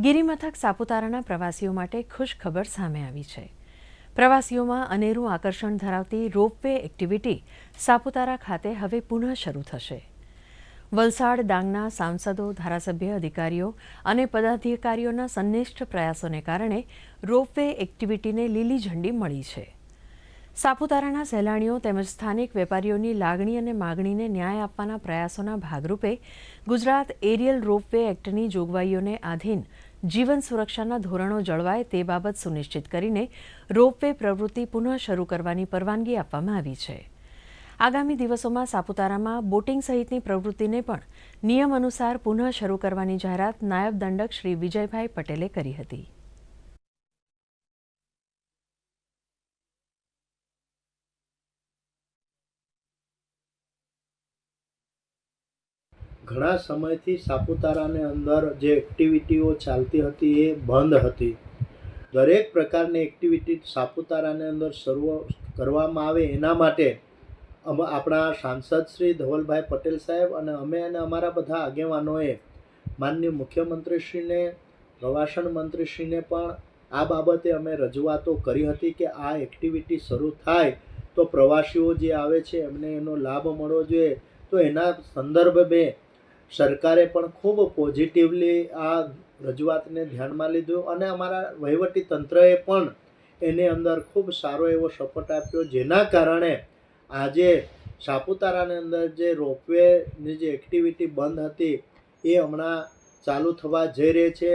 ગિરિમથક સાપુતારાના પ્રવાસીઓ માટે ખુશ ખબર સામે આવી છે। પ્રવાસીઓમાં અનેરું આકર્ષણ ધરાવતી રોપવે એક્ટિવિટી સાપુતારા ખાતે હવે પુનઃ શરૂ થશે। વલસાડ ડાંગના સાંસદો, ધારાસભ્ય, અધિકારીઓ અને પદાધિકારીઓના સંનિષ્ઠ પ્રયાસોને કારણે રોપવે એક્ટિવિટીને લીલી ઝંડી મળી છે। સાપુતારાના સહેલાણીઓ તેમજ સ્થાનિક વેપારીઓની લાગણી અને માગણીને ન્યાય આપવાના પ્રયાસોના ભાગરૂપે ગુજરાત એરિયલ રોપવે એક્ટની જોગવાઈઓને આધીન જીવન સુરક્ષાના ધોરણો જળવાય તે બાબત સુનિશ્ચિત કરીને રોપવે પ્રવૃત્તિ પુનઃ શરૂ કરવાની પરવાનગી આપવામાં આવી છે। આગામી દિવસોમાં સાપુતારામાં બોટિંગ સહિતની પ્રવૃત્તિને પણ નિયમ અનુસાર પુનઃ શરૂ કરવાની જાહેરાત નાયબ દંડક શ્રી વિજયભાઈ પટેલે કરી હતી। ઘણા સમયથી સાપુતારાને અંદર જે એક્ટિવિટીઓ ચાલતી હતી એ બંધ હતી। દરેક પ્રકારની એક્ટિવિટી સાપુતારાને અંદર શરૂ કરવામાં આવે એના માટે આપણા સાંસદ શ્રી ધવલભાઈ પટેલ સાહેબ અને અમે અને અમારા બધા આગેવાનોએ માનનીય મુખ્યમંત્રીશ્રીને, પ્રવાસન મંત્રીશ્રીને પણ આ બાબતે અમે રજૂઆતો કરી હતી કે આ એક્ટિવિટી શરૂ થાય તો પ્રવાસીઓ જે આવે છે એમને એનો લાભ મળવો જોઈએ। તો એના સંદર્ભે સરકારે પણ ખૂબ પોઝિટિવલી આ રજૂઆતને ધ્યાનમાં લીધું અને અમારા વહીવટી તંત્રએ પણ એની અંદર ખૂબ સારો એવો સપોર્ટ આપ્યો, જેના કારણે આજે સાપુતારાની અંદર જે રોપવેની જે એક્ટિવિટી બંધ હતી એ હમણાં ચાલુ થવા જઈ રહી છે।